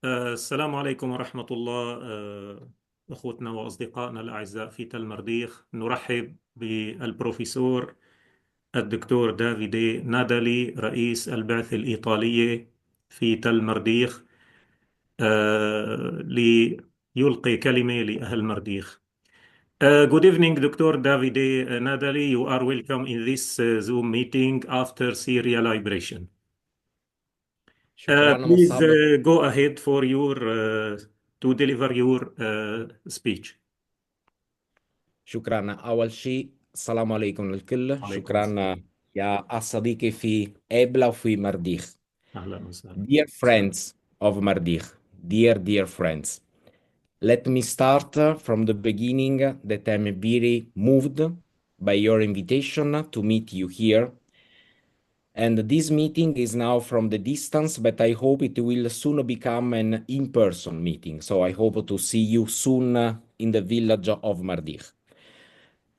السلام عليكم ورحمة الله. أخوتنا وأصدقائنا الأعزاء في تل مرديخ، نرحب بالبروفيسور الدكتور دافيدي نادالي، رئيس البعثة الإيطالية في تل مرديخ، ليلقي كلمة لأهل مرديخ. Good evening, Dr. Davide Nadali. You are welcome in this Zoom meeting after Syria liberation. شكرا Please مصعب. go ahead for your to deliver your speech. شكرا. أول شيء السلام عليكم للكل. عليكم شكرا السلام. يا صديقي في إبلا وفي مرديخ. أهلا وسهلا. Dear friends of Mardikh, dear friends, let me start from the beginning that I'm very moved by your invitation to meet you here. And this meeting is now from the distance, but I hope it will soon become an in-person meeting. So I hope to see you soon in the village of Mardikh.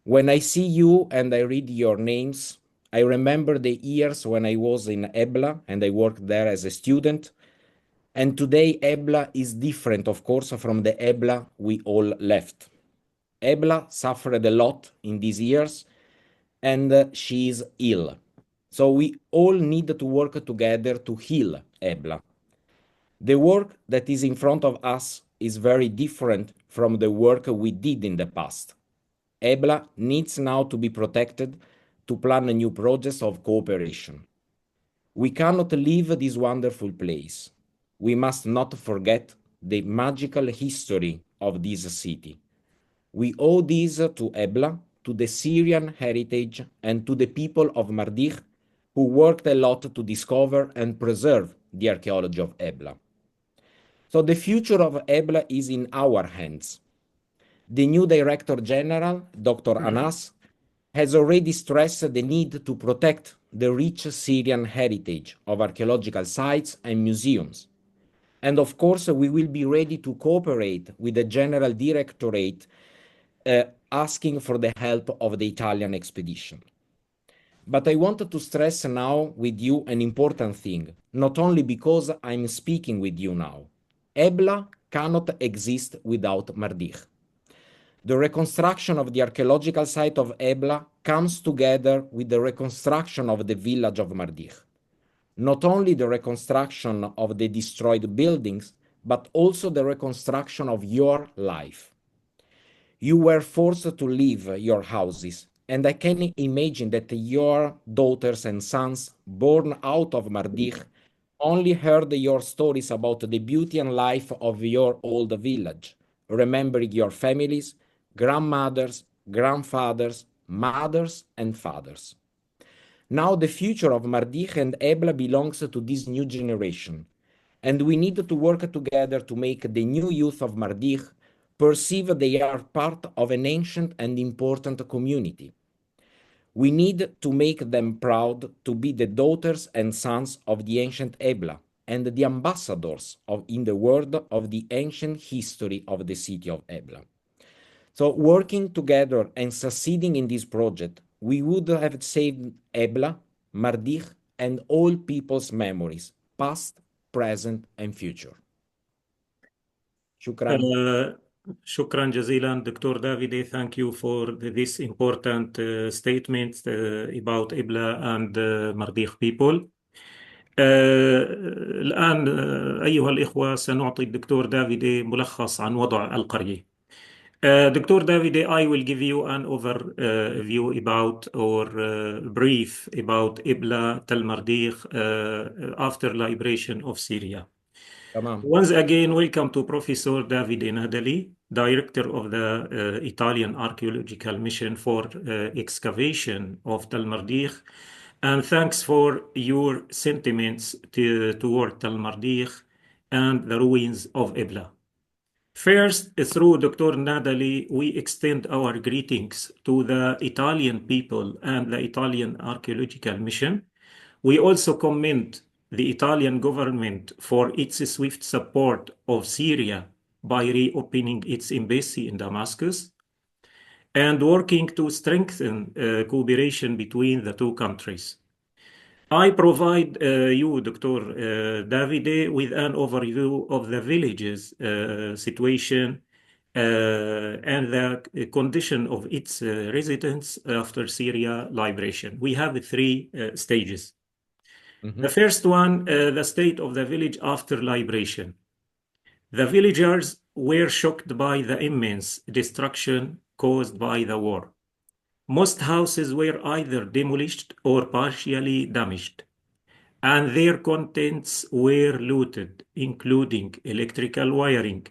When I see you and I read your names, I remember the years when I was in Ebla and I worked there as a student. And today, Ebla is different, of course, from the Ebla we all left. Ebla suffered a lot in these years and she is ill. So we all need to work together to heal Ebla. The work that is in front of us is very different from the work we did in the past. Ebla needs now to be protected to plan new projects of cooperation. We cannot leave this wonderful place. We must not forget the magical history of this city. We owe this to Ebla, to the Syrian heritage, and to the people of Mardikh who worked a lot to discover and preserve the archaeology of Ebla. So the future of Ebla is in our hands. The new Director General, Dr. Anas, has already stressed the need to protect the rich Syrian heritage of archaeological sites and museums. And of course, we will be ready to cooperate with the General Directorate, asking for the help of the Italian expedition. But I wanted to stress now with you an important thing, not only because I'm speaking with you now. Ebla cannot exist without Mardikh. The reconstruction of the archaeological site of Ebla comes together with the reconstruction of the village of Mardikh. Not only the reconstruction of the destroyed buildings, but also the reconstruction of your life. You were forced to leave your houses, and I can imagine that your daughters and sons, born out of Mardikh, only heard your stories about the beauty and life of your old village, remembering your families, grandmothers, grandfathers, mothers, and fathers. Now the future of Mardikh and Ebla belongs to this new generation, and we need to work together to make the new youth of Mardikh perceive they are part of an ancient and important community. We need to make them proud to be the daughters and sons of the ancient Ebla and the ambassadors in the world of the ancient history of the city of Ebla. So working together and succeeding in this project, we would have saved Ebla, Mardikh, and all people's memories, past, present, and future. Shukran. شكرا جزيلا دكتور دافيدي. Thank you for this important statement about Ibla and Mardikh people. الآن أيها الإخوة سنعطي الدكتور دافيدي ملخص عن وضع القرية. Dr. Davide, I will give you an overview about or brief about Ibla Tel Mardikh after liberation of Syria. Tamam. Once again, welcome to Professor Davide Nadali, Director of the Italian Archaeological Mission for Excavation of Tel Mardikh, and thanks for your sentiments toward Tel Mardikh and the ruins of Ibla. First, through Dr. Nadali, we extend our greetings to the Italian people and the Italian Archaeological Mission. We also commend the Italian government for its swift support of Syria by reopening its embassy in Damascus and working to strengthen cooperation between the two countries. I provide you, Dr. Davide, with an overview of the village's situation and the condition of its residents after Syria liberation. We have three stages. The Mhm. first one, the state of the village after liberation. The villagers were shocked by the immense destruction caused by the war. Most houses were either demolished or partially damaged, and their contents were looted, including electrical wiring,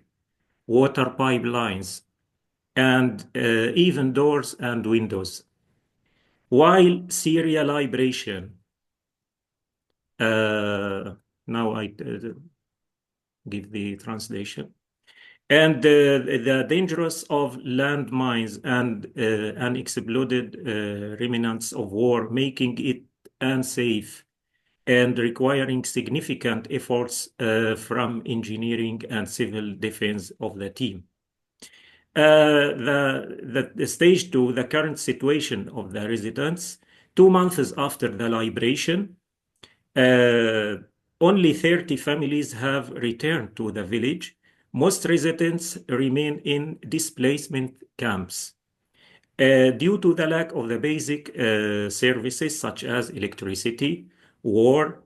water pipelines, and even doors and windows. While Syria liberation, uh, now I give the translation, and the dangers of landmines and unexploded remnants of war, making it unsafe and requiring significant efforts from engineering and civil defense of the team. The stage two, the current situation of the residents, 2 months after the liberation, uh, only 30 families have returned to the village. Most residents remain in displacement camps. Due to the lack of the basic services such as electricity, water,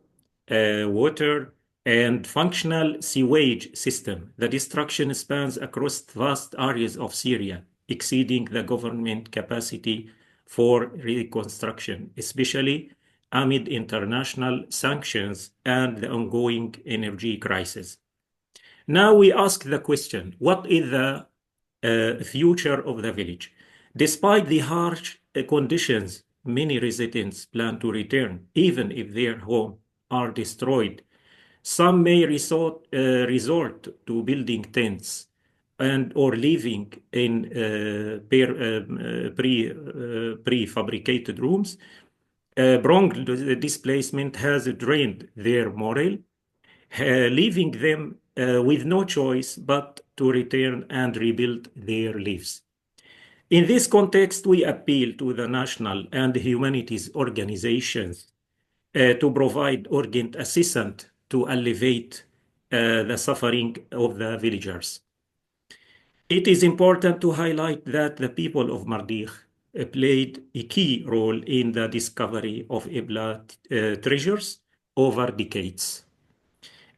and functional sewage system, the destruction spans across vast areas of Syria, exceeding the government capacity for reconstruction, especially amid international sanctions and the ongoing energy crisis. Now we ask the question, what is the future of the village? Despite the harsh conditions, many residents plan to return, even if their homes are destroyed. Some may resort to building tents and or living in prefabricated rooms. Prolonged displacement has drained their morale, leaving them with no choice but to return and rebuild their lives. In this context, we appeal to the national and humanities organizations to provide urgent assistance to alleviate the suffering of the villagers. It is important to highlight that the people of Mardikh played a key role in the discovery of Ebla treasures over decades,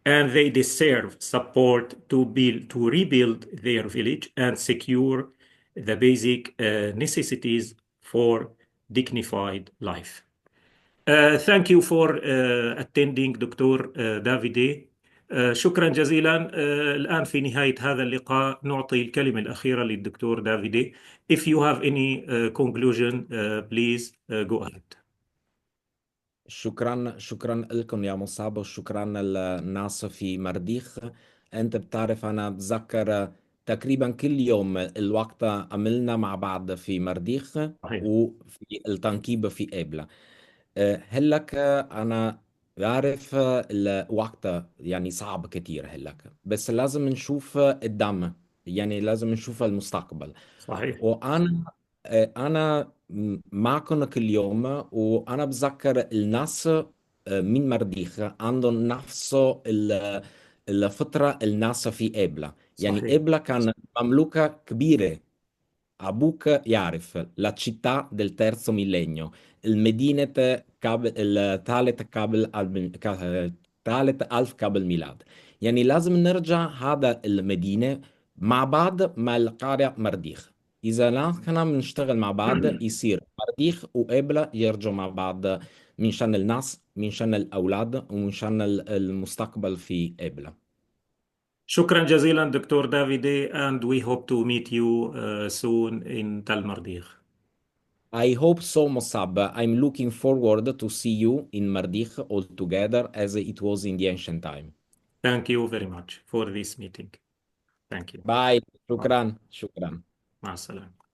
and they deserve support to rebuild their village and secure the basic necessities for dignified life. Thank you for attending دكتور دافيدي. شكرا جزيلا. الآن في نهاية هذا اللقاء نعطي الكلمة الأخيرة للدكتور دافيدي. If you have any conclusion, please go ahead. شكرا لكم يا مصعب، وشكرا للناس في مرديخ. انت بتعرف انا بتذكر تقريبا كل يوم الوقت عملنا مع بعض في مرديخ صحيح. وفي التنكيب في إبلة. هلك انا بعرف الوقت يعني صعب كتير هلك، بس لازم نشوف قدام، يعني لازم نشوف المستقبل. صحيح. وانا معكم كل يوم، وانا بتذكر الناس من مرديخ عندهم نفس الفطرة الناس في إبلة. يعني صحيح. إبلة كان مملوكة كبيرة. أبوك يعرف la città del terzo millennio، المدينة قبل الثالث ثالث ألف قبل الميلاد. يعني لازم نرجع هذا المدينة مع بعض مع القارة مرديخ. إذا نحن بنشتغل مع بعض يصير مرديخ وإبلة يرجعوا مع بعض، من شان الناس، من شان الأولاد، ومن شان المستقبل في إبلة. شكرا جزيلا دكتور دافيدي, and we hope to meet you soon in Tal Mardikh. I hope so, Mossab. I'm looking forward to see you in Mardikh all together as it was in the ancient time. Thank you very much for this meeting. Thank you. Bye. Bye. شكرا. مع السلامة.